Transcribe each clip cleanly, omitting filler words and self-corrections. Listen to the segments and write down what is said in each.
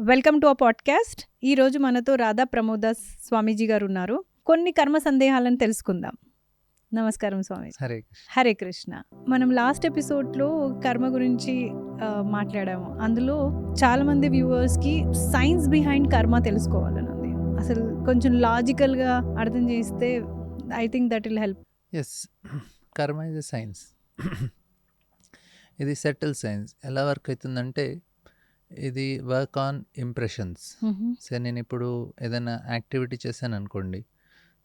Welcome to our podcast. ఈరోజు మనతో రాధా ప్రమోదాస్ స్వామీజీ గారు ఉన్నారు. కొన్ని కర్మ సందేహాలను తెలుసుకుందాం. నమస్కారం స్వామీజీ. హరే కృష్ణ. హరే కృష్ణ. మనం లాస్ట్ ఎపిసోడ్లో కర్మ గురించి మాట్లాడాము. అందులో చాలామంది వ్యూవర్స్కి సైన్స్ బిహైండ్ కర్మ తెలుసుకోవాలని ఉంది. అసలు కొంచెం లాజికల్గా అర్థం చేస్తే I think that will help. Yes, karma is a science. ఇది సెటిల్ సైన్స్. ఎలా వర్క్ అవుతుందంటే ఇది వర్క్ ఆన్ ఇంప్రెషన్స్. సో నేను ఇప్పుడు ఏదైనా యాక్టివిటీ చేశాను అనుకోండి,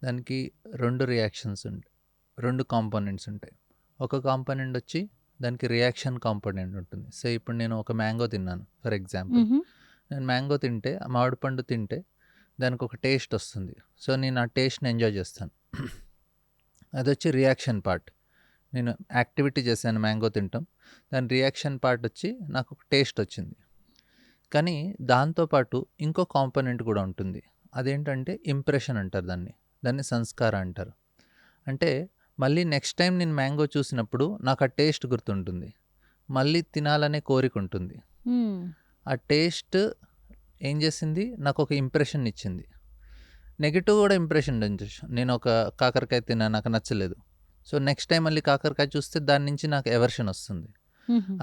దానికి రెండు రియాక్షన్స్ ఉంటాయి, రెండు కాంపోనెంట్స్ ఉంటాయి. ఒక కాంపోనెంట్ వచ్చి దానికి రియాక్షన్ కాంపోనెంట్ ఉంటుంది. సో ఇప్పుడు నేను ఒక మ్యాంగో తిన్నాను ఫర్ ఎగ్జాంపుల్. నేను మ్యాంగో తింటే, మామిడి పండు తింటే దానికి ఒక టేస్ట్ వస్తుంది. సో నేను ఆ టేస్ట్ని ఎంజాయ్ చేస్తాను. అది వచ్చి రియాక్షన్ పార్ట్. నేను యాక్టివిటీ చేశాను మ్యాంగో తింటాం, దాని రియాక్షన్ పార్ట్ వచ్చి నాకు ఒక టేస్ట్ వచ్చింది. కానీ దాంతోపాటు ఇంకో కాంపోనెంట్ కూడా ఉంటుంది. అదేంటంటే ఇంప్రెషన్ అంటారు దాన్ని సంస్కార అంటారు. అంటే మళ్ళీ నెక్స్ట్ టైం నేను మ్యాంగో చూసినప్పుడు నాకు ఆ టేస్ట్ గుర్తుంటుంది, మళ్ళీ తినాలనే కోరిక ఉంటుంది. ఆ టేస్ట్ ఏం చేసింది, నాకు ఒక ఇంప్రెషన్ ఇచ్చింది. నెగిటివ్ కూడా ఇంప్రెషన్ ఉండొచ్చు. నేను ఒక కాకరకాయ తిన్నా, నాకు నచ్చలేదు. సో నెక్స్ట్ టైం మళ్ళీ కాకరకాయ చూస్తే దాని నుంచి నాకు ఎవర్షన్ వస్తుంది.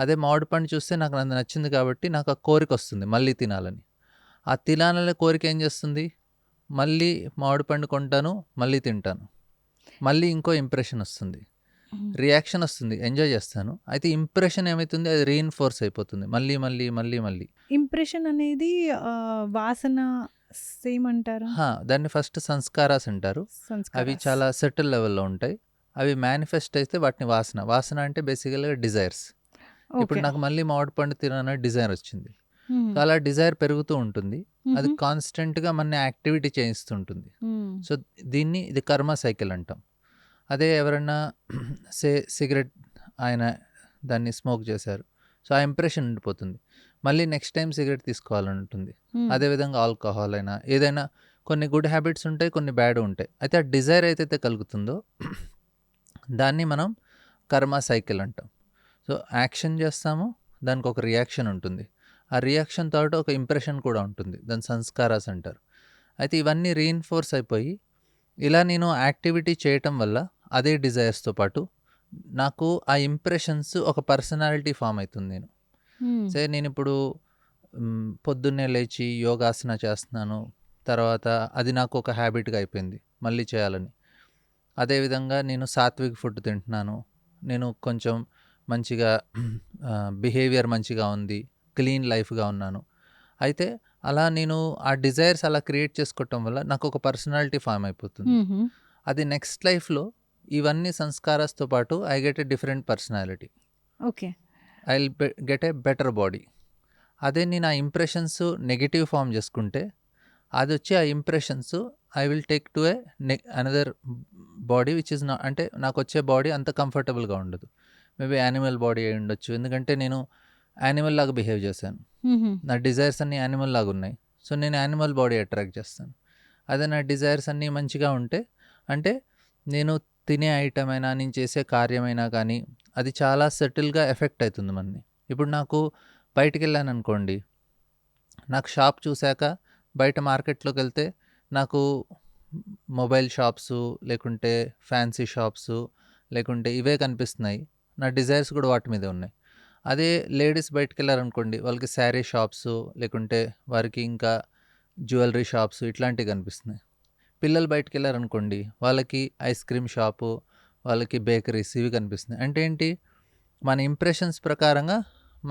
అదే మామిడి పండు చూస్తే నాకు నచ్చింది కాబట్టి నాకు ఆ కోరిక వస్తుంది మళ్ళీ తినాలని. ఆ తినాలనే కోరిక ఏం చేస్తుంది, మళ్ళీ మామిడి పండు కొంటాను, మళ్ళీ తింటాను, మళ్ళీ ఇంకో ఇంప్రెషన్ వస్తుంది, రియాక్షన్ వస్తుంది, ఎంజాయ్ చేస్తాను. అయితే ఇంప్రెషన్ ఏమవుతుంది, అది రీఇన్ఫోర్స్ అయిపోతుంది మళ్ళీ మళ్ళీ మళ్ళీ మళ్ళీ. ఇంప్రెషన్ అనేది వాసన సేమ్ అంటారా? దాన్ని ఫస్ట్ సంస్కారాస్ అంటారు. అవి చాలా సెటిల్ లెవెల్లో ఉంటాయి. అవి మేనిఫెస్ట్ అయితే వాటిని వాసన అంటే బేసికల్గా డిజైర్స్. ఇప్పుడు నాకు మళ్ళీ మామిడి పండు తినాలనే డిజైర్ వచ్చింది. సో అలా డిజైర్ పెరుగుతూ ఉంటుంది, అది కాన్స్టెంట్గా మన యాక్టివిటీ చేయిస్తుంటుంది. సో ఇది కర్మ సైకిల్ అంటాం. అదే ఎవరన్నా సిగరెట్ ఆయన దాన్ని స్మోక్ చేశారు, సో ఆ ఇంప్రెషన్ ఉండిపోతుంది, మళ్ళీ నెక్స్ట్ టైం సిగరెట్ తీసుకోవాలని ఉంటుంది. అదేవిధంగా ఆల్కహాల్ అయినా ఏదైనా కొన్ని గుడ్ హ్యాబిట్స్ ఉంటాయి, కొన్ని బ్యాడ్ ఉంటాయి. అయితే ఆ డిజైర్ ఏదైతే కలుగుతుందో దాన్ని మనం కర్మ సైకిల్ అంటాం. సో యాక్షన్ చేస్తాము, దానికి ఒక రియాక్షన్ ఉంటుంది, ఆ రియాక్షన్ తోటి ఒక ఇంప్రెషన్ కూడా ఉంటుంది, దాని సంస్కారాస్ అంటారు. అయితే ఇవన్నీ రీఇన్ఫోర్స్ అయిపోయి ఇలా నేను యాక్టివిటీ చేయటం వల్ల అదే డిజైర్స్తో పాటు నాకు ఆ ఇంప్రెషన్స్ ఒక పర్సనాలిటీ ఫామ్ అవుతుంది. నేను ఇప్పుడు పొద్దున్నే లేచి యోగాసన చేస్తున్నాను, తర్వాత అది నాకు ఒక హ్యాబిట్గా అయిపోయింది మళ్ళీ చేయాలని. అదేవిధంగా నేను సాత్విక్ ఫుడ్ తింటున్నాను, నేను కొంచెం మంచిగా బిహేవియర్ మంచిగా ఉంది, క్లీన్ లైఫ్గా ఉన్నాను. అయితే అలా నేను ఆ డిజైర్స్ అలా క్రియేట్ చేసుకోవటం వల్ల నాకు ఒక పర్సనాలిటీ ఫామ్ అయిపోతుంది. అది నెక్స్ట్ లైఫ్లో ఇవన్నీ సంస్కారాలతో పాటు I get a different personality. Okay, I will get a better body. అదే నేను ఆ ఇంప్రెషన్స్ నెగిటివ్ ఫామ్ చేసుకుంటే అది వచ్చి ఆ impressions I will take to A another body which is not, అంటే నాకు వచ్చే బాడీ అంత కంఫర్టబుల్గా ఉండదు. మేబీ యానిమల్ బాడీ అయి ఉండొచ్చు, ఎందుకంటే నేను యానిమల్ లాగా బిహేవ్ చేశాను, నా డిజైర్స్ అన్నీ యానిమల్ లాగా ఉన్నాయి. సో నేను యానిమల్ బాడీ అట్రాక్ట్ చేస్తాను. అదే నా డిజైర్స్ అన్నీ మంచిగా ఉంటే, అంటే నేను తినే ఐటమ్ అయినా నేను చేసే కార్యమైనా కానీ అది చాలా సెటిల్గా ఎఫెక్ట్ అవుతుంది మనని. ఇప్పుడు నాకు బయటికి వెళ్ళాను అనుకోండి, నాకు షాప్ చూశాక బయట మార్కెట్లోకి వెళ్తే నాకు మొబైల్ షాప్స్ లేకుంటే ఫ్యాన్సీ షాప్స్ లేకుంటే ఇవే కనిపిస్తున్నాయి, నా డిజైర్స్ కూడా వాటి మీదే ఉన్నాయి. అదే లేడీస్ బయటకు వెళ్ళారనుకోండి, వాళ్ళకి శారీ షాప్స్ లేకుంటే వారికి ఇంకా జ్యువెలరీ షాప్స్ ఇట్లాంటివి కనిపిస్తున్నాయి. పిల్లలు బయటకు వెళ్ళారనుకోండి, వాళ్ళకి ఐస్ క్రీమ్ షాపు, వాళ్ళకి బేకరీస్ ఇవి కనిపిస్తున్నాయి. అంటే ఏంటి, మన ఇంప్రెషన్స్ ప్రకారంగా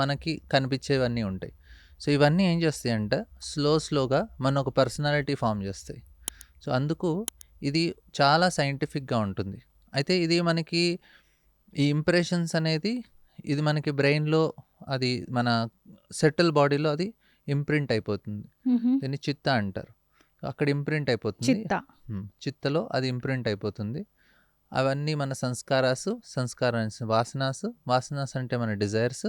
మనకి కనిపించేవన్నీ ఉంటాయి. సో ఇవన్నీ ఏం చేస్తాయి అంటే స్లోగా మన ఒక పర్సనాలిటీ ఫామ్ చేస్తాయి. సో అందుకు ఇది చాలా సైంటిఫిక్గా ఉంటుంది. అయితే ఇది మనకి ఈ ఇంప్రెషన్స్ అనేది ఇది మనకి బ్రెయిన్లో అది మన సెటిల్ బాడీలో అది ఇంప్రింట్ అయిపోతుంది. దీన్ని చిత్త అంటారు. అక్కడ ఇంప్రింట్ అయిపోతుంది, చిత్తలో అది ఇంప్రింట్ అయిపోతుంది. అవన్నీ మన సంస్కారాస్ వాసనాస్ అంటే మన డిజైర్స్,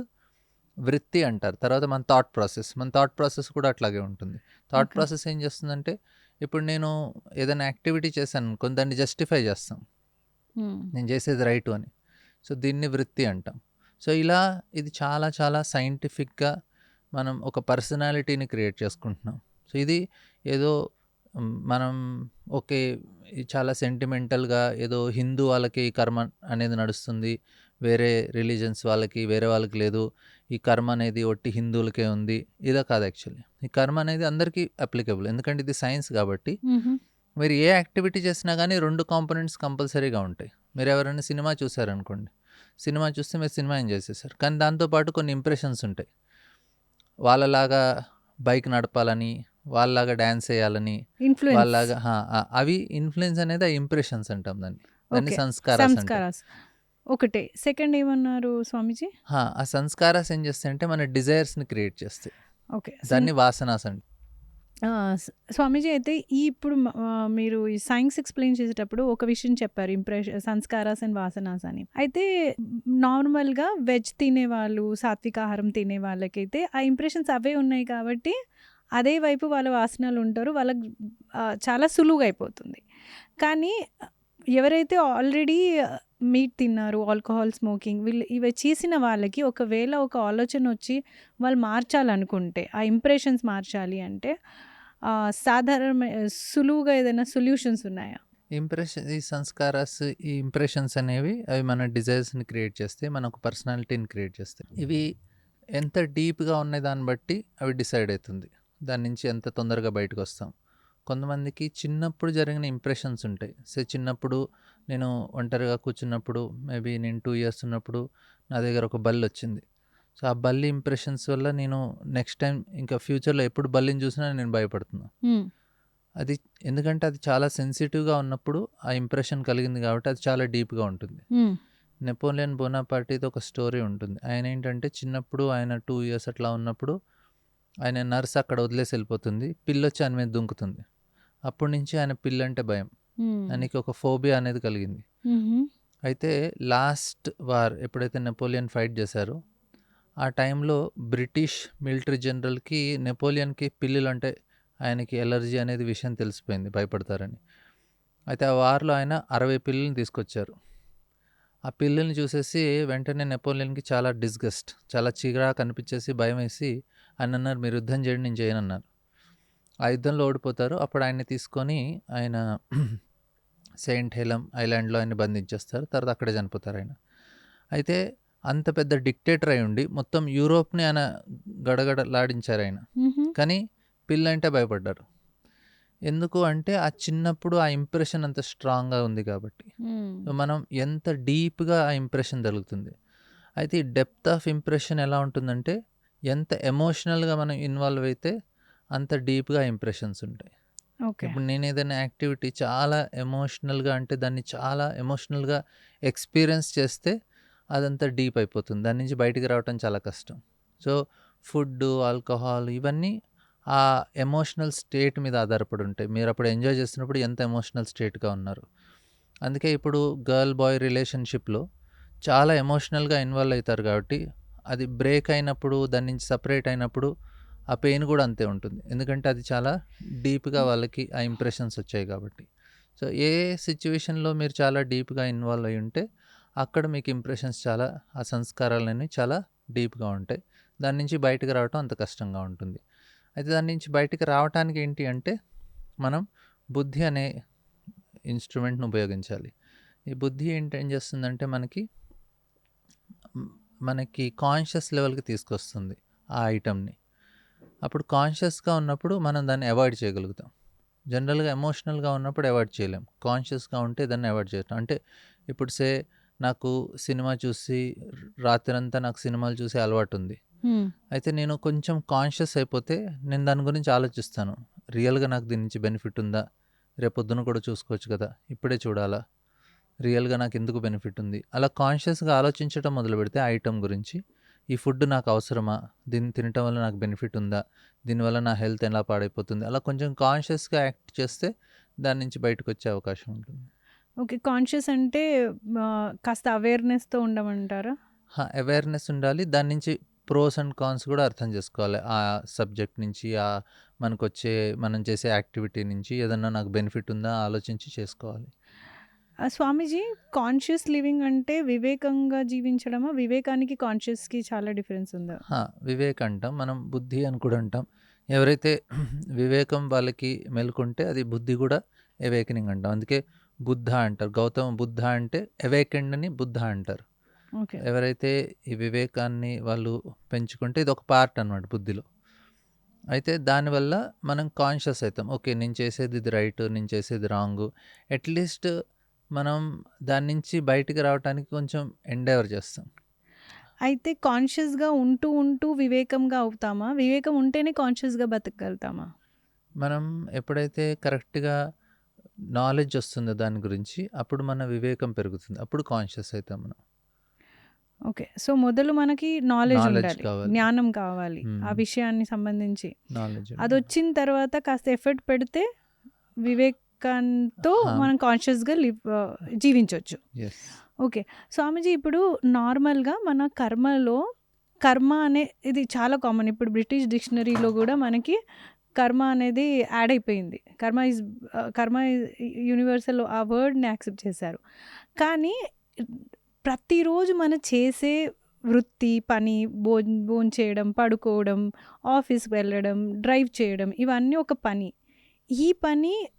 వృత్తి అంటారు. తర్వాత మన థాట్ ప్రాసెస్ కూడా అట్లాగే ఉంటుంది. థాట్ ప్రాసెస్ ఏం చేస్తుందంటే, ఇప్పుడు నేను ఏదైనా యాక్టివిటీ చేశాను అనుకో, దాన్ని జస్టిఫై చేస్తాం, నేను చేసేది రైట్ అని. సో దీన్ని వృత్తి అంటాం. సో ఇలా ఇది చాలా చాలా సైంటిఫిక్గా మనం ఒక పర్సనాలిటీని క్రియేట్ చేసుకుంటున్నాం. సో ఇది ఏదో మనం ఓకే, ఇది చాలా సెంటిమెంటల్‌గా ఏదో హిందూ వాళ్ళకి కర్మ అనేది నడుస్తుంది. వేరే రిలీజియన్స్ వాళ్ళకి, వేరే వాళ్ళకి లేదు. ఈ కర్మ అనేది ఒట్టి హిందువులకే ఉంది. ఇదా కాదు యాక్చువల్లీ. ఈ కర్మ అనేది అందరికీ అప్లికబుల్. ఎందుకంటే ఇది సైన్స్ కాబట్టి. హుహు. మీరు ఏ యాక్టివిటీ చేసినా గానీ 2 కాంపోనెంట్స్ కంపల్సరీగా ఉంటాయి. మీరెవరైనా సినిమా చూసారనుకోండి. సినిమా చూస్తే మీరు సినిమా ఎంజాయ్ చేశారు. కానీ దాంతో పాటు కొన్ని ఇంప్రెషన్స్ ఉంటాయి. వాళ్ళలాగా బైక్ నడపాలని, వాళ్ళలాగా డాన్స్ ఎయ్యాలని, ఇన్‌ఫ్లూయెన్స్. వాళ్ళలాగా అవి ఇన్‌ఫ్లుయెన్స్ అనేది ఆ ఇంప్రెషన్స్ అంటాం దాన్ని. దాన్ని ఓకే. సంస్కారాస్ అంటాం. సంస్కారాస్. ఒకటే. సెకండ్ ఏమన్నారు స్వామీజీ? ఆ సంస్కారాస్ ఏం చేస్తాయంటే మన డిజైర్స్‌ని క్రియేట్ చేస్తాయి. ఓకే. దాన్ని వాసనాస్ అంటాం. స్వామీజీ అయితే ఇప్పుడు మీరు ఈ సైన్స్ ఎక్స్‌ప్లెయిన్ చేసేటప్పుడు ఒక విషయం చెప్పారు. సంస్కారాస్ అండ్ వాసనాస్ అని. అయితే నార్మల్‌గా వెజ్ తినేవాళ్ళు, సాత్విక ఆహారం తినే వాళ్ళకైతే ఆ ఇంప్రెషన్స్ అవే ఉన్నాయి కాబట్టి అదే వైపు వాళ్ళ వాసనలు ఉంటారు. వాళ్ళకి చాలా సులువుగా అయిపోతుంది. కానీ ఎవరైతే ఆల్రెడీ మీట్ తిన్నారు, ఆల్కహాల్, స్మోకింగ్ వీళ్ళు ఇవి చేసిన వాళ్ళకి ఒకవేళ ఒక ఆలోచన వచ్చి వాళ్ళు మార్చాలనుకుంటే, ఆ ఇంప్రెషన్స్ మార్చాలి అంటే సులువుగా ఏదైనా సొల్యూషన్స్ ఉన్నాయా? ఈ సంస్కారాస్, ఈ ఇంప్రెషన్స్ అనేవి అవి మన డిజైర్స్‌ని క్రియేట్ చేస్తాయి. మన ఒక పర్సనాలిటీని క్రియేట్ చేస్తాయి. ఇవి ఎంత డీప్‌గా ఉన్నాయి దాన్ని బట్టి అవి డిసైడ్ అవుతుంది. దాని నుంచి ఎంత తొందరగా బయటకొస్తాం. కొంతమందికి చిన్నప్పుడు జరిగిన ఇంప్రెషన్స్ ఉంటాయి. చిన్నప్పుడు నేను ఒంటరిగా కూర్చున్నప్పుడు మేబీ నేను 2 ఇయర్స్ ఉన్నప్పుడు నా దగ్గర ఒక బల్లొచ్చింది. సో, ఆ బల్లి ఇంప్రెషన్స్ వల్ల నేను నెక్స్ట్ టైమ్ ఇంకా ఫ్యూచర్‌లో ఎప్పుడు బల్లిని చూసినా నేను భయపడుతున్నా. హ్మ్. అది ఎందుకంటే అది చాలా సెన్సిటివ్‌గా ఉన్నప్పుడు ఆ ఇంప్రెషన్ కలిగింది కాబట్టి అది చాలా డీప్‌గా ఉంటుంది. హ్మ్. నెపోలియన్ బోనాపార్టీది ఒక స్టోరీ ఉంటుంది. ఆయనేంటంటే చిన్నప్పుడు ఆయన 2 ఇయర్స్ అట్లా ఉన్నప్పుడు ఆయన నర్స్ అక్కడ వదిలేసి వెళ్ళిపోతుంది. పిల్లొచ్చి ఆయన మీద దుంకుతుంది. అప్పటి నుంచి ఆయన పిల్లంటే భయం. హ్మ్. ఆయనకి ఒక ఫోబియా అనేది కలిగింది. హుహు. అయితే లాస్ట్ వార్ ఎప్పుడైతే నెపోలియన్ ఫైట్ చేశారో ఆ టైంలో బ్రిటిష్ మిలిటరీ జనరల్‌కి నెపోలియన్‌కి పిల్లులంటే ఆయనకి ఎలర్జీ అనేది విషయం తెలిసిపోయింది. భయపడతారని. అయితే ఆ వార్‌లో ఆయన 60 పిల్లుల్ని తీసుకొచ్చారు. ఆ పిల్లుల్ని చూసేసి వెంటనే నెపోలియన్‌కి చాలా చాలా చిరాకు అనిపించేసి భయమేసి ఆయనన్నారు, "మీరు యుద్ధం చేయండి, నేను చేయనన్నారు." ఆ యుద్ధంలో ఓడిపోతారు. అప్పుడు ఆయన్ని తీసుకొని ఆయన సెయింట్ హెలెన్ ఐలాండ్‌లో ఆయన్ని బంధించేస్తారు. తర్వాత అక్కడే చనిపోతారాయన. అయితే అంత పెద్ద డిక్టేటర్ అయ్యుండి మొత్తం యూరోప్‌ని ఆయన గడగడలాడించారాయన. హుహు. కానీ పిల్లంటే భయపడ్డారు. ఎందుకు అంటే ఆ చిన్నప్పుడు ఆ ఇంప్రెషన్ అంత స్ట్రాంగ్‌గా ఉంది కాబట్టి. హ్మ్. సో, మనం ఎంత డీప్‌గా ఆ ఇంప్రెషన్ తగులుతుంది. అయితే ఈ డెప్త్ ఆఫ్ ఇంప్రెషన్ ఎలా ఉంటుందంటే ఎంత ఎమోషనల్‌గా మనం ఇన్వాల్వ్ అయితే అంత డీప్‌గా ఇంప్రెషన్స్ ఉంటాయి. ఓకే. ఇప్పుడు నేను ఏదైనా యాక్టివిటీ చాలా ఎమోషనల్‌గా అంటే దాన్ని చాలా ఎమోషనల్‌గా ఎక్స్‌పీరియన్స్ చేస్తే అదంతా డీప్ అయిపోతుంది. దాని నుంచి బయటికి రావటం చాలా కష్టం. సో, ఫుడ్డు, ఆల్కహాల్ ఇవన్నీ ఆ ఎమోషనల్ స్టేట్ మీద ఆధారపడి ఉంటాయి. మీరప్పుడు ఎంజాయ్ చేస్తున్నప్పుడు ఎంత ఎమోషనల్ స్టేట్‌గా ఉన్నారు. అందుకే ఇప్పుడు గర్ల్, బాయ్ రిలేషన్‌షిప్‌లో చాలా ఎమోషనల్‌గా ఇన్వాల్వ్ అయితారు కాబట్టి అది బ్రేక్ అయినప్పుడు, దాని నుంచి సెపరేట్ అయినప్పుడు ఆ పెయిన్ కూడా అంతే ఉంటుంది. ఎందుకంటే అది చాలా డీప్‌గా వాళ్ళకి ఆ ఇంప్రెషన్స్ వచ్చాయి కాబట్టి. సో, ఏ సిట్యుయేషన్‌లో మీరు చాలా డీప్‌గా ఇన్వాల్వ్ అయ్యి ఉంటే అక్కడ మీకు ఇంప్రెషన్స్ చాలా ఆ సంస్కారాలన్నీ చాలా డీప్‌గా ఉంటాయి. దాని నుంచి బయటకి రావటం అంత కష్టంగా ఉంటుంది. అయితే దాని నుంచి బయటికి రావటానికి ఏంటి అంటే మనం బుద్ధి అనే ఇన్‌స్ట్రుమెంట్‌ని ఉపయోగించాలి. ఈ బుద్ధి ఏం చేస్తుందంటే మనకి కాన్షియస్ లెవెల్‌కి తీసుకొస్తుంది ఆ ఐటెమ్‌ని. అప్పుడు కాన్షియస్‌గా ఉన్నప్పుడు మనం దాన్ని అవాయిడ్ చేయగలుగుతాం. జనరల్‌గా ఎమోషనల్‌గా ఉన్నప్పుడు అవాయిడ్ చేయలేం. కాన్షియస్‌గా ఉంటే దాన్ని అవాయిడ్ చేయటం. అంటే ఇప్పుడు నాకు సినిమా చూసి రాత్రంతా నాకు సినిమాలు చూసే అలవాటుంది. హ్మ్. అయితే నేను కొంచెం కాన్షియస్ అయిపోతే నేను దాని గురించి ఆలోచిస్తాను. రియల్‌గా నాకు దీని నుంచి బెనిఫిట్ ఉందా? రేపొద్దున కూడా చూసుకోవచ్చు కదా! ఇప్పుడే చూడాలా? రియల్‌గా నాకెందుకు బెనిఫిట్ ఉంది? అలా కాన్షియస్‌గా ఆలోచించడం మొదలుపెడితే ఆ ఐటెమ్ గురించి, ఈ ఫుడ్ నాకు అవసరమా? దీన్ని తినటం వల్ల నాకు బెనిఫిట్ ఉందా? దీనివల్ల నా హెల్త్ ఎలా పాడైపోతుంది? అలా కొంచెం కాన్షియస్‌గా యాక్ట్ చేస్తే దాని నుంచి బయటకొచ్చే అవకాశం ఉంటుంది. ఓకే. కాన్షియస్ అంటే కాస్త అవేర్‌నెస్‌తో ఉండమంటారా? అవేర్‌నెస్ ఉండాలి. దాని నుంచి ప్రోస్ అండ్ కాన్స్ కూడా అర్థం చేసుకోవాలి. ఆ సబ్జెక్ట్ నుంచి మనకొచ్చే మనం చేసే యాక్టివిటీ నుంచి ఏదన్నా నాకు బెనిఫిట్ ఉందా ఆలోచించి చేసుకోవాలి. స్వామీజీ, కాన్షియస్ లివింగ్ అంటే వివేకంగా జీవించడమా? వివేకానికి, కాన్షియస్‌కి చాలా డిఫరెన్స్ ఉందా? వివేక్ అంటాం, మనం బుద్ధి అని కూడా అంటాం. ఎవరైతే వివేకం వాళ్ళకి మెలుకుంటే అది బుద్ధి కూడా అవేకనింగ్ అంటాం. అందుకే బుద్ధ అంటారు. గౌతమ బుద్ధ అంటే అవేకెండ్ అని బుద్ధ అంటారు. ఓకే. ఎవరైతే ఈ వివేకాన్ని వాళ్ళు పెంచుకుంటే ఇది ఒక పార్ట్ అన్నమాట బుద్ధిలో. అయితే దానివల్ల మనం కాన్షియస్ అవుతాం. ఓకే, నేను చేసేది ఇది రైట్, నేను చేసేది రాంగు. అట్లీస్ట్ మనం దాని నుంచి బయటికి రావడానికి కొంచెం ఎండేవర్ చేస్తాం. అయితే కాన్షియస్‌గా ఉంటూ వివేకంగా అవుతామా? వివేకం ఉంటేనే కాన్షియస్‌గా బతకగలుగుతామా? మనం ఎప్పుడైతే కరెక్ట్‌గా నాలెడ్జ్ వస్తుందో దాని గురించి, అప్పుడు మన వివేకం పెరుగుతుంది. అప్పుడు కాన్షియస్ అవుతాం మనం. ఓకే. సో, మొదలు మనకి నాలెడ్జ్ నాలెడ్జ్ ఉండాలి. కావాలి. జ్ఞానం కావాలి. ఆ హ్మ్. విషయాన్ని సంబంధించి. నాలెడ్జ్ ఉండాలి. అదొచ్చిన తర్వాత కాస్త ఎఫర్ట్ పెడితే వివేకంతో హా! మనం కాన్షియస్‌గా జీవించొచ్చు. యెస్. ఓకే. స్వామీజీ, ఇప్పుడు నార్మల్‌గా మన కర్మలో కర్మ అనే ఇది చాలా కామన్. ఇప్పుడు బ్రిటిష్ డిక్షనరీలో గూడా మనకి కర్మ అనేది యాడ్ అయిపోయింది. కర్మ ఈజ్ యూనివర్సల్, ఆ వర్డ్‌ని యాక్సెప్ట్ చేశారు. కానీ ప్రతిరోజు మనం చేసే వృత్తి, పని, భోంచేయడం, పడుకోవడం, ఆఫీస్‌కి వెళ్ళడం, డ్రైవ్ చేయడం, ఇవన్నీ ఒక పని.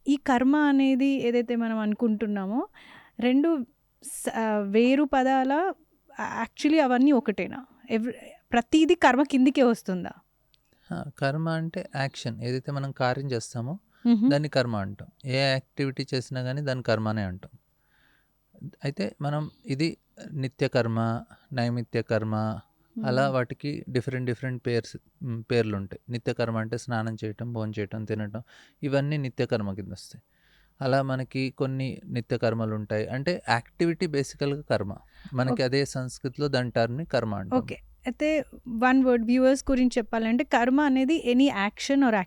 ఈ కర్మ అనేది ఏదైతే మనం అనుకుంటున్నామో 2 వేరు పదాలా? యాక్చువల్లీ అవన్నీ ఒకటేనా? ప్రతీది కర్మ కిందికే వస్తుందా? కర్మ అంటే యాక్షన్. ఏదైతే మనం కార్యం చేస్తామో హుహు. దాన్ని కర్మ అంటాం. ఏ యాక్టివిటీ చేసినా గానీ దాన్ని కర్మనే అంటాం. అయితే మనం ఇది నిత్య కర్మ, నైమిత్య కర్మ, అలా వాటికి డిఫరెంట్ పేర్లుంటాయి. నిత్య కర్మ అంటే స్నానం చేయటం, భోంచేయటం, తినటం, ఇవన్నీ నిత్య కర్మ కిందొస్తాయి. అలా మనకి కొన్ని నిత్య కర్మలుంటాయి. అంటే యాక్టివిటీ బేసికల్‌గా కర్మ. మనకి ఓకే. అదే సంస్కృతిలో దాని టర్మ్‌ని కర్మ అంటాం. ఓకే. అయితే వన్ వర్డ్ వ్యూవర్స్ గురించి చెప్పాలంటే కర్మ అనేది ఎనీ యాక్షన్ ఆర్